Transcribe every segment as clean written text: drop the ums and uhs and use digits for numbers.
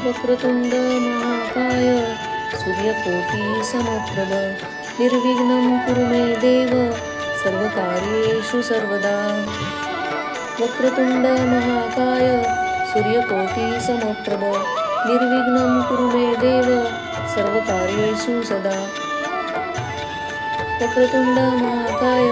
वक्रतुंड महाकाय सूर्यकोटी समप्रभ निर्विघ्नं कुरु मे देव सर्वकार्येषु सर्वदा। वक्रतुंड महाकाय सूर्यकोटी समप्रभ निर्विघ्नं कुरु मे देव सर्वकार्येषु सदा। वक्रतुंड महाकाय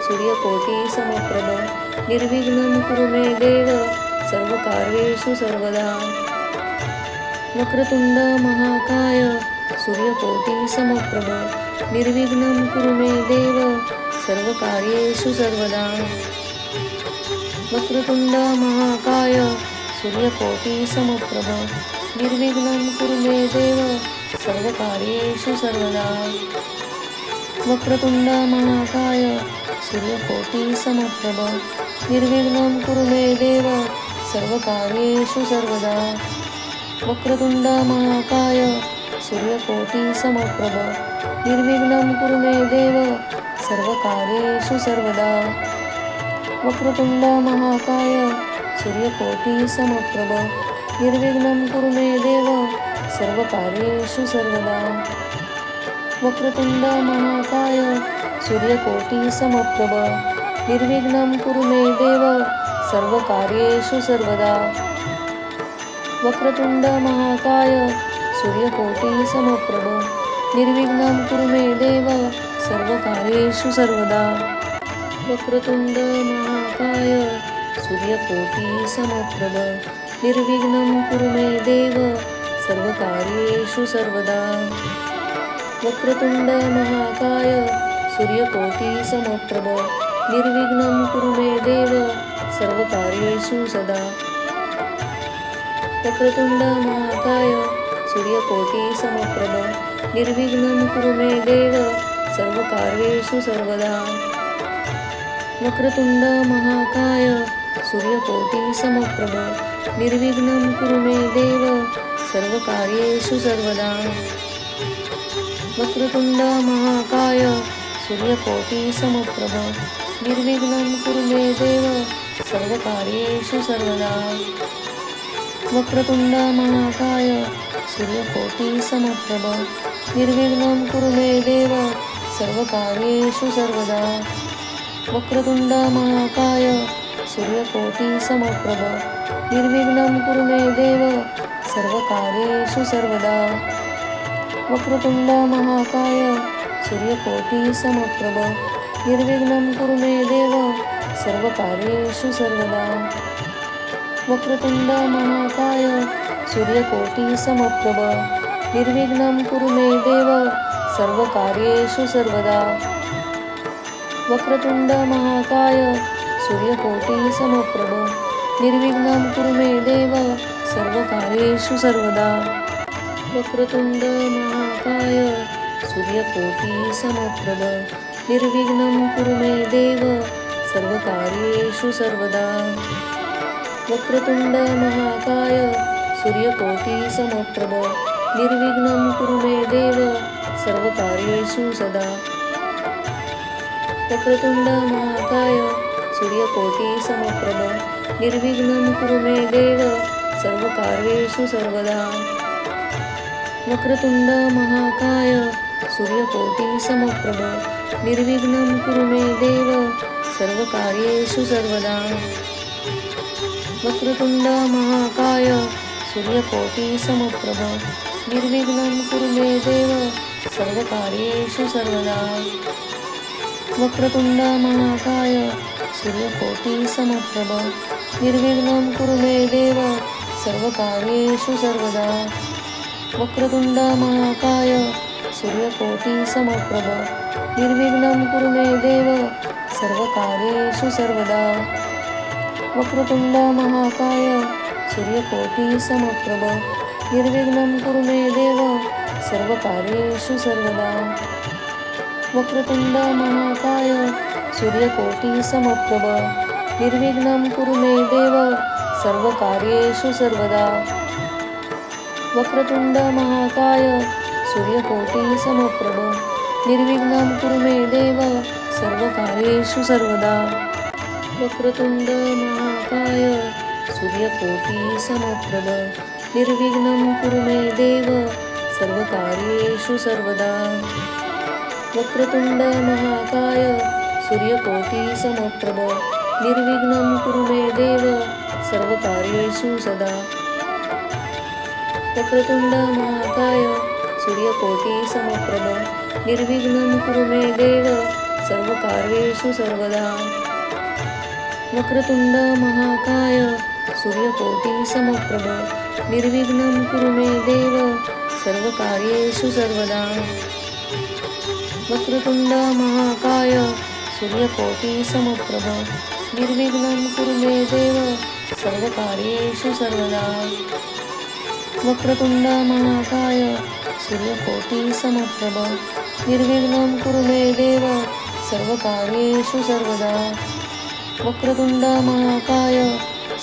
सूर्यकोटी समप्रभ निर्विघ्नं कुरु मे देव सर्वकार्येषु सर्वदा। वक्रतुंड महाकाय सूर्यकोटी समप्रभ निर्विघ्नं कुरु मे देव सर्वकार्येषु सर्वदा। वक्रतुंड महाकाय सूर्यकोटी समप्रभ निर्विघ्नं कुरु मे देव सर्वकार्येषु सर्वदा। वक्रतुंड महाकाय सूर्यकोटी समप्रभ निर्विघ्नं कुरु मे देव सर्वकार्येषु सर्वदा। वक्रतुंड महाकाय सूर्यकोटी समप्रभ निर्विघ्नं कुरु मे देव सर्वकार्येषु सर्वदा। वक्रतुंड महाकाय सूर्यकोटी समप्रभ निर्विघ्नं कुरु मे देव सर्वकार्येषु सर्वदा। वक्रतुंड महाकाय सूर्यकोटी समप्रभ निर्विघ्नं कुरु मे देव सर्वकार्येषु सर्वदा। वक्रतुंड महाकाय सूर्यकोटी समप्रभ निर्विघ्नं कुरु मे देव सर्वकार्येषु सर्वदा। वक्रतुंड महाकाय सूर्यकोटी समप्रभ निर्विघ्नं कुरु मे देव सर्वकार्येषु सर्वदा। वक्रतुंड महाकाय सूर्यकोटी समप्रभ निर्विघ्नं कुरु मे देव सर्वकार्येषु सदा। वक्रतुंड महाकाय सूर्यकोटी समप्रभ निर्विघ्नं कुरु मे देव सर्वकार्येषु सर्वदा। वक्रतुंड महाकाय सूर्यकोटी समप्रभ निर्विघ्नं कुरु मे देव सर्वकार्येषु सर्वदा। वक्रतुंड महाकाय सूर्यकोटी समप्रभ निर्विघ्नं कुरु मे देव सर्वकार्येषु सर्वदा। वक्रतुंड महाकाय सूर्यकोटी समप्रभ निर्विघ्नं कुरु मे देव सर्वकार्येषु सर्वदा। वक्रतुंड महाकाय सूर्यकोटी समप्रभ निर्विघ्नं कुरु मे देव सर्वकार्येषु सर्वदा। वक्रतुंड महाकाय सूर्यकोटी समप्रभ निर्विघ्नं कुरु मे देव सर्वकार्येषु सर्वदा। वक्रतुंड महाकाय सूर्यकोटी समप्रभ निर्विघ्नं कुरु मे देव सर्वकार्येषु सर्वदा। वक्रतुंड महाकाय सूर्यकोटी समप्रभ निर्विघ्नं कुरु मे देव सर्वकार्येषु सर्वदा। वक्रतुंड महाकाय सूर्यकोटी समप्रभ निर्विघ्नं कुरु मे देव सर्वकार्येषु सर्वदा। वक्रतुंड महाकाय सूर्यकोटी समप्रभ निर्विघ्नं कुरु मे देव सर्वकार्येषु सदा। वक्रतुंड महाकाय सूर्यकोटी समप्रभ निर्विघ्नं कुरु मे देव सर्वकार्येषु सर्वदा। वक्रतुंड महाकाय सूर्यकोटी समप्रभ निर्विघ्नं कुरु मे देव सर्वकार्येषु सर्वदा। वक्रतुंड महाकाय सूर्यकोटी समप्रभ निर्विघ्नं कुरु मे देव सर्वकार्येषु सर्वदा। वक्रतुंड महाकाय सूर्यकोटी समप्रभ निर्विघ्नं कुरु मे देव सर्वकार्येषु सर्वदा। वक्रतुंड महाकाय सूर्यकोटी समप्रभ निर्विघ्नं कुरु मे देव सर्वकार्येषु सर्वदा। वक्रतुंड महाकाय सूर्यकोटी समप्रभ निर्विघ्नं कुरु मे देव सर्वकार्येषु सर्वदा। वक्रतुंड महाकाय सूर्यकोटी समप्रभ निर्विघ्नं कुरु मे देव सर्वकार्येषु सर्वदा। वक्रतुंड महाकाय सूर्यकोटी समप्रभ निर्विघ्नं कुरु मे देव सर्वकार्येषु सर्वदा। वक्रतुंड महाकाय सूर्यकोटी समप्रभ निर्विघ्नं कुरु मे देव सर्वकार्येषु सर्वदा वक्रतुंड महाकाय सूर्यकोटी समप्रभ निर्विघ्नं कुरु मे देव सर्वकार्येषु सदा वक्रतुंड महाकाय सूर्यकोटी समप्रभ निर्विघ्नं कुरु मे देव सर्वकार्येषु सर्वदा वक्रतुंड महाकाय सूर्यकोटी समप्रभ निर्विघ्नं कुरु मे देव सर्वकार्येषु सर्वदा वक्रतुंड महाकाय सूर्यकोटी समप्रभ निर्विघ्नं कुरु मे देव सर्वकार्येषु सर्वदा वक्रतुंड महाकाय सूर्यकोटी समप्रभ निर्विघ्नं कुरु मे देव सर्वकार्येषु सर्वदा वक्रतुंड महाकाय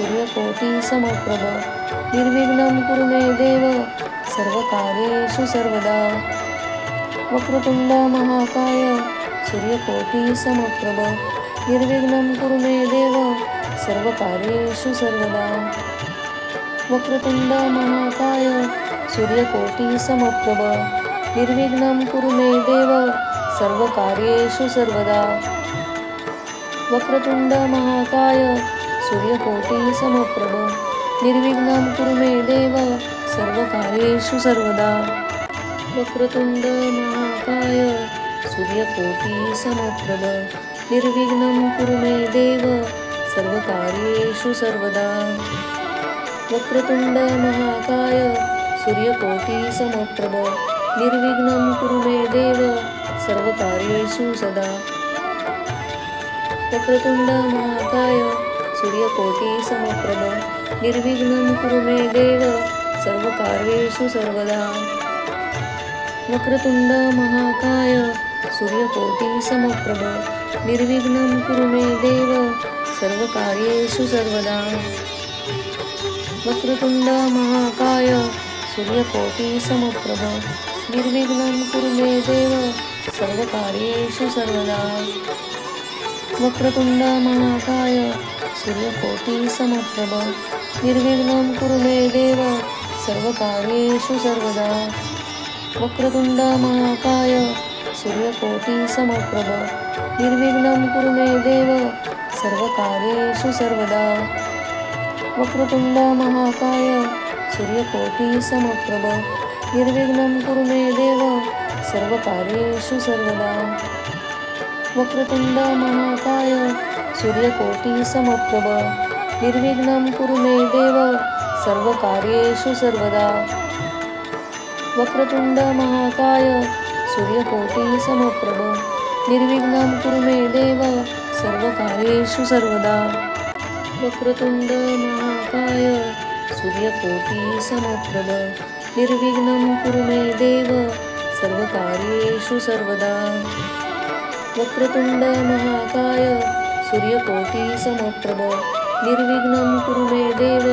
सूर्यकोटी समप्रभ निर्विघ्नं कुरु मे देव सर्वकार्येषु सर्वदा वक्रतुंड महाकाय सूर्यकोटी समप्रभ निर्विघ्नं कुरु मे देव सर्वकार्येषु सर्वदा वक्रतुंड महाकाय सूर्यकोटी समप्रभ निर्विघ्नं कुरु मे देव सर्वकार्येषु सर्वदा वक्रतुंड महाकाय सूर्यकोटी समप्रभ निर्विघ्नं कुरु मे देव सर्वकार्येषु सर्वदा वक्रतुंड महाकाय सूर्यकोटी समप्रभ निर्विघ्नं कुरु मे देव सर्वकार्येषु सर्वदा वक्रतुंड महाकाय सूर्यकोटी समप्रभ निर्विघ्नं कुरु मे देव सर्वकार्येषु सदा वक्रतुंड महाकाय सूर्यकोटी समप्रभ निर्विघ्नं कुरु मे देव सर्वकार्येषु सर्वदा वक्रतुंड महाकाय सूर्यकोटी समप्रभ निर्विघ्नं कुरु मे देव सर्वकार्येषु सर्वदा वक्रतुंड महाकाय सूर्यकोटी समप्रभ निर्विघ्नं कुरु मे देव सर्वकार्येषु सर्वदा वक्रतुंड महाकाय सूर्यकोटी समप्रभ निर्विघ्नं कुरु मे देव सर्वकार्येषु सर्वदा वक्रतुंड महाकाय सूर्यकोटी समप्रभ निर्विघ्नं कुरु मे देव सर्वकार्येषु सर्वदा वक्रतुंड महाकाय सूर्यकोटी समप्रभ निर्विघ्नं कुरु मे देव सर्वकार्येषु सर्वदा वक्रतुंड महाकाय सूर्यकोटी समप्रभ निर्विघ्नं कुरु मे देव सर्वकार्येषु सर्वदा वक्रतुंड महाकाय सूर्यकोटी समप्रभ निर्विघ्नं कुरु मे देव सर्वकार्येषु सर्वदा वक्रतुंड महाकाय सूर्यकोटी समप्रभ निर्विघ्नं कुरु मे देव सर्वकार्येषु सर्वदा वक्रतुंड महाकाय सूर्यकोटी समप्रभ निर्विघ्नं कुरु मे देव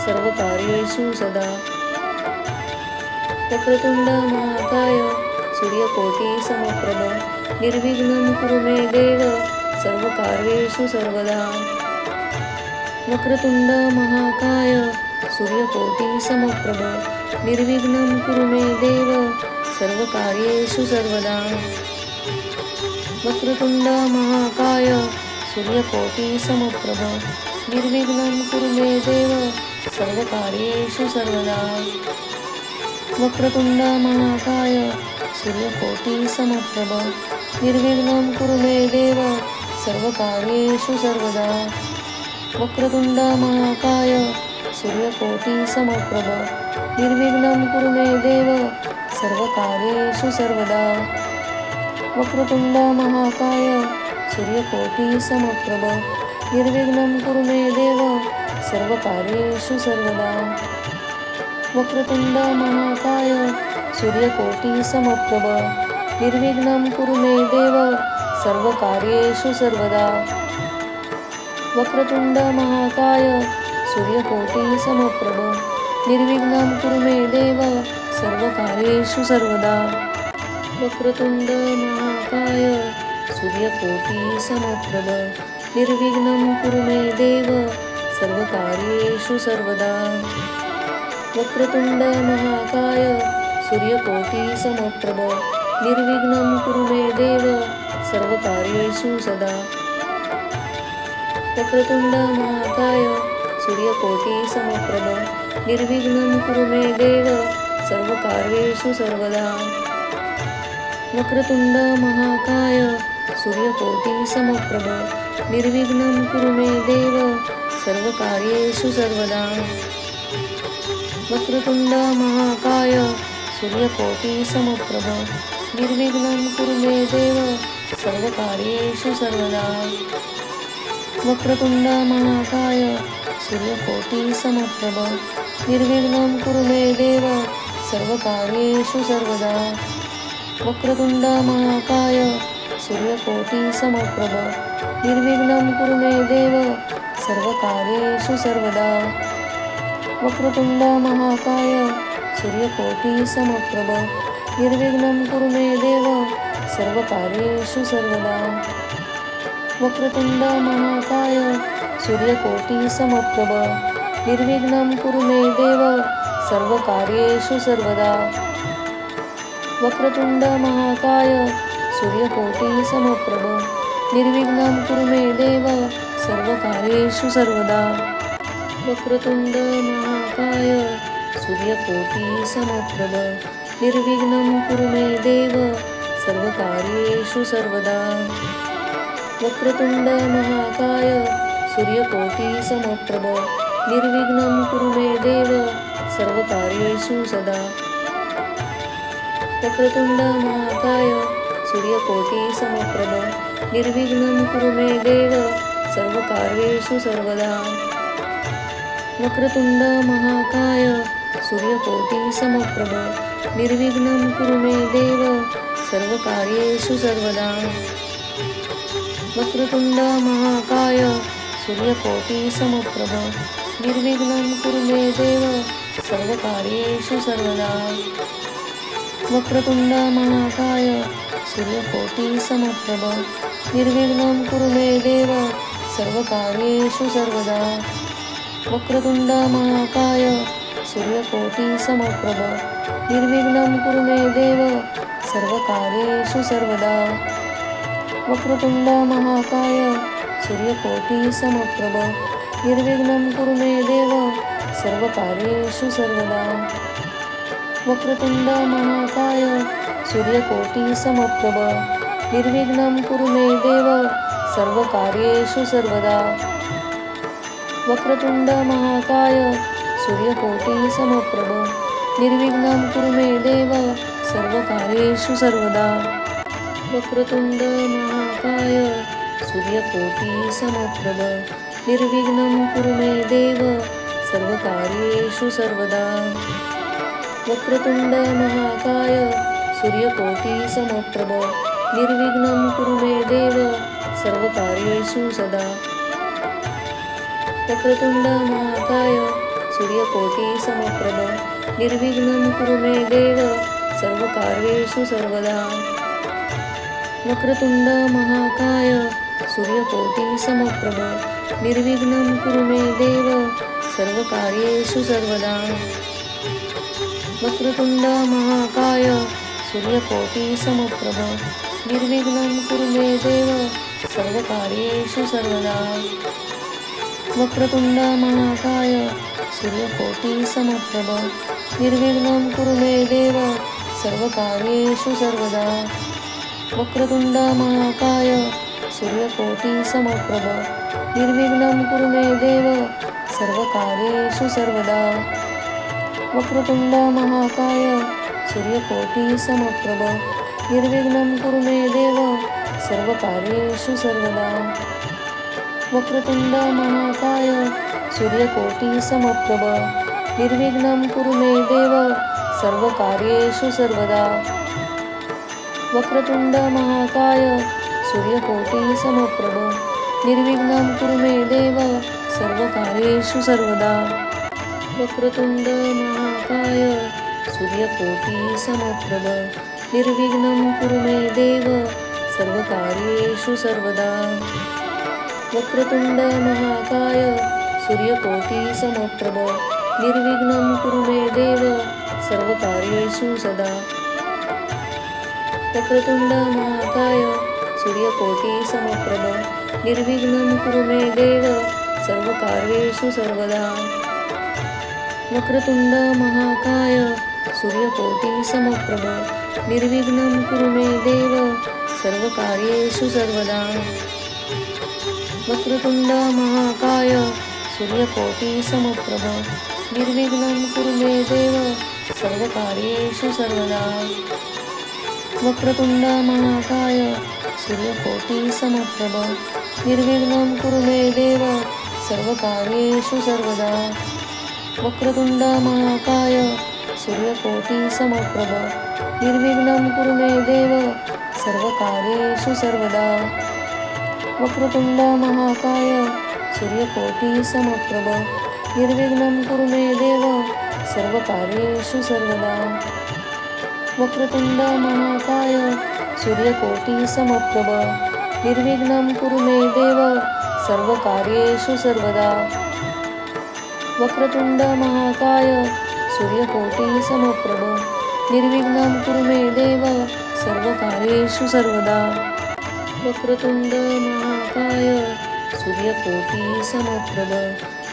सर्वकार्येषु सदा वक्रतुंड महाकाय सूर्यकोटी समप्रभ निर्विघ्नं कुरु मे देव सर्वकार्येषु सर्वदा वक्रतुंड महाकाय सूर्यकोटी समप्रभ निर्विघ्नं कुरु मे देव सर्वकार्येषु सर्वदा वक्रतुंड महाकाय सूर्यकोटी समप्रभ निर्विघ्नं कुरु मे देव सर्वकार्येषु सर्वदा वक्रतुंड महाकाय सूर्यकोटी समप्रभ निर्विघ्नं कुरु मे देव सर्वकार्येषु सर्वदा वक्रतुंड महाकाय सूर्यकोटी समप्रभ निर्विघ्नं कुरु मे देव सर्वकार्येषु सर्वदा वक्रतुंड महाकाय सूर्यकोटी समप्रभ निर्विघ्नं कुरु मे देव सर्वकार्येषु सर्वदा वक्रतुंड महाकाय सूर्यकोटी समप्रभ निर्विघ्नं कुरु मे देव सर्वकार्येषु सर्वदा वक्रतुंड महाकाय सूर्यकोटी समप्रभ निर्विघ्नं कुरु मे देव सर्वकार्येषु सर्वदा वक्रतुंड महाकाय सूर्यकोटी समप्रभ निर्विघ्नं कुरु मे देव सर्वकार्येषु सर्वदा वक्रतुंड महाकाय सूर्यकोटी समप्रभ निर्विघ्नं कुरु मे देव सर्वकार्येषु सदा। वक्रतुंड महाकाय सूर्यकोटी समप्रभ निर्विघ्नं कुरु मे देव सर्वकार्येषु सर्वदा। वक्रतुंड महाकाय सूर्यकोटी समप्रभ निर्विघ्नं कुरु मे देव सर्वकार्येषु सर्वदा। वक्रतुंड महाकाय सूर्यकोटी समप्रभ निर्विघ्नं कुरु मे देव सर्वकार्येषु सर्वदा। वक्रतुंड महाकाय सूर्यकोटी समप्रभ निर्विघ्नं कुरु मे देव सर्वकार्येषु सर्वदा। वक्रतुंड महाकाय सूर्यकोटी समप्रभ निर्विघ्नं कुरु मे देव सर्वकार्येषु सर्वदा। वक्रतुंड महाकाय सूर्यकोटी समप्रभ निर्विघ्नं कुरु मे देव सर्वकार्येषु सर्वदा। वक्रतुंड महाकाय सूर्यकोटी समप्रभ निर्विघ्नं कुरु मे देव सर्वकार्येषु सर्वदा। वक्रतुंड महाकाय सूर्यकोटी समप्रभ निर्विघ्नं कुरु मे देव सर्वकार्येषु सर्वदा। वक्रतुंड महाकाय सूर्यकोटी समप्रभ निर्विघ्नं कुरु मे देव सर्वकार्येषु सर्वदा। वक्रतुंड महाकाय सूर्यकोटी समप्रभ निर्विघ्नं कुरु मे देव सर्वकार्येषु सदा। वक्रतुंड महाकाय सूर्यकोटी समप्रभ निर्विघ्नं कुरु मे देव सर्वकार्येषु सर्वदा। वक्रतुंड महाकाय सूर्यकोटी समप्रभ निर्विघ्नं कुरु मे देव सर्वकार्येषु सर्वदा। वक्रतुंड महाकाय सूर्यकोटी समप्रभ निर्विघ्नं कुरु मे देव सर्वकार्येषु सर्वदा। वक्रतुंड महाकाय सूर्यकोटी समप्रभ निर्विघ्नं कुरु मे देव सर्वकार्येषु सर्वदा। वक्रतुंड महाकाय सूर्यकोटी समप्रभ निर्विघ्नं कुरु मे देव सर्वकार्येषु सर्वदा। वक्रतुंड महाकाय सूर्यकोटी समप्रभ निर्विघ्नं कुरु मे देव सर्वकार्येषु सर्वदा। वक्रतुंड महाकाय सूर्यकोटी समप्रभ निर्विघ्नं कुरु मे देव सर्वकार्येषु सर्वदा। वक्रतुंड महाकाय सूर्यकोटी समप्रभ निर्विघ्नं कुरु मे देव सर्वकार्येषु सर्वदा। वक्रतुंड महाकाय सूर्यकोटी समप्रभ निर्विघ्नं कुरु मे देव सर्वकार्येषु सर्वदा। वक्रतुंड महाकाय सूर्यकोटी समप्रभ निर्विघ्नं कुरु मे देव सर्वकार्येषु सदा। वक्रतुंड महाकाय सूर्यकोटी समप्रभ निर्विघ्नं कुरु मे देव सर्वकार्येषु सर्वदा। वक्रतुंड महाकाय सूर्यकोटी समप्रभ निर्विघ्नं कुरु मे देव सर्वकार्येषु सर्वदा। वक्रतुंड महाकाय सूर्यकोटी समप्रभ निर्विघ्नं कुरु मे देव सर्वकार्येषु सर्वदा। वक्रतुंड महाकाय सूर्यकोटी समप्रभ निर्विघ्नं कुरु मे देव सर्वकार्येषु सर्वदा। वक्रतुंड महाकाय सूर्यकोटी समप्रभ निर्विघ्नं कुरु मे देव सर्वकार्येषु सर्वदा। वक्रतुंड महाकाय सूर्यकोटी समप्रभ निर्विघ्नं कुरु मे देव सर्वकार्येषु सर्वदा। वक्रतुंड महाकाय सूर्यकोटी समप्रभ निर्विघ्नं कुरु मे देव सर्वकार्येषु सर्वदा। वक्रतुंड महाकाय सूर्यकोटी समप्रभ निर्विघ्नं कुरु मे देव सर्वकार्येषु सर्वदा। वक्रतुंड महाकाय सूर्यकोटी समप्रभ निर्विघ्नं कुरु मे देव सर्वकार्येषु सर्वदा। वक्रतुंड महाकाय सूर्यकोटी समप्रभ निर्विघ्नं कुरु मे देव सर्वकार्येषु सदा। वक्रतुंड महाकाय सूर्यकोटी समप्रभ निर्विघ्नं कुरु मे देव सर्वकार्येषु सर्वदा। वक्रतुंड महाकाय सूर्यकोटी समप्रभ निर्विघ्नं कुरु मे देव सर्वकार्येषु सर्वदा। वक्रतुंड महाकाय सूर्यकोटी समप्रभ निर्विघ्नं कुरु मे देव सर्वकार्येषु सर्वदा। वक्रतुंड महाकाय सूर्यकोटी समप्रभ निर्विघ्नं कुरु मे देव सर्वकार्येषु सर्वदा। वक्रतुंड महाकाय सूर्यकोटी समप्रभ निर्विघ्नं कुरु मे देव सर्वकार्येषु सर्वदा। वक्रतुंड महाकाय सूर्यकोटी समप्रभ निर्विघ्नं कुरु मे देव सर्वकार्येषु सर्वदा। वक्रतुंड महाकाय सूर्यकोटी समप्रभ निर्विघ्नं कुरु मे देव सर्वकार्येषु सर्वदा। वक्रतुंड महाकाय सूर्यकोटी समप्रभ निर्विघ्नं कुरु मे देव सर्वकार्येषु सर्वदा। वक्रतुंड महाकाय सूर्यकोटी समप्रभ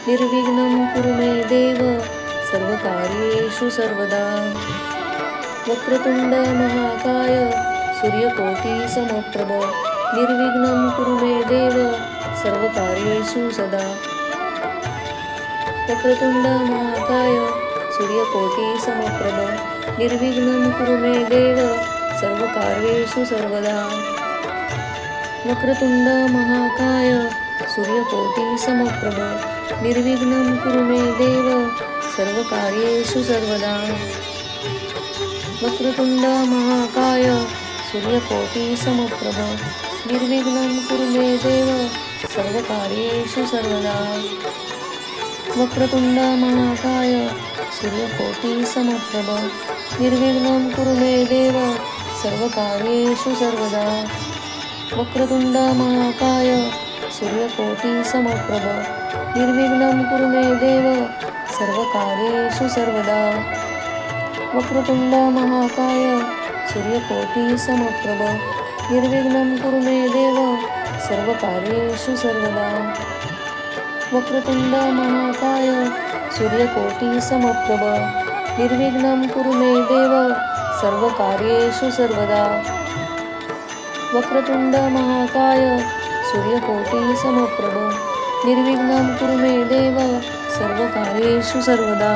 निर्विघ्नं कुरु मे देव सर्वकार्येषु सर्वदा। वक्रतुंड महाकाय सूर्यकोटी समप्रभ निर्विघ्नं कुरु मे देव सर्वकार्येषु सदा। वक्रतुंड महाकाय सूर्यकोटी समप्रभ निर्विघ्नं कुरु मे देव सर्वकार्येषु सर्वदा। वक्रतुंड महाकाय सूर्यकोटी समप्रभ निर्विघ्नं कुरु मे देव सर्वकार्येषु सर्वदा। वक्रतुंड महाकाय सूर्यकोटी समप्रभ निर्विघ्नं कुरु मे देव सर्वकार्येषु सर्वदा। वक्रतुंड महाकाय सूर्यकोटी समप्रभ निर्विघ्नं कुरु मे देव सर्वकार्येषु सर्वदा। वक्रतुंड महाकाय सूर्यकोटी समप्रभ निर्विघ्नं कुरु मे देव सर्वकार्येषु सर्वदा। वक्रतुंड महाकाय सूर्यकोटी समप्रभ निर्विघ्नं कुरु मे देव सर्वकार्येषु सर्वदा। वक्रतुंड महाकाय सूर्यकोटी समप्रभ निर्विघ्नं कुरु मे देव सर्वकार्येषु सर्वदा। वक्रतुंड महाकाय सूर्यकोटी समप्रभ निर्विघ्नं कुरु मे देव सर्वकार्येषु सर्वदा।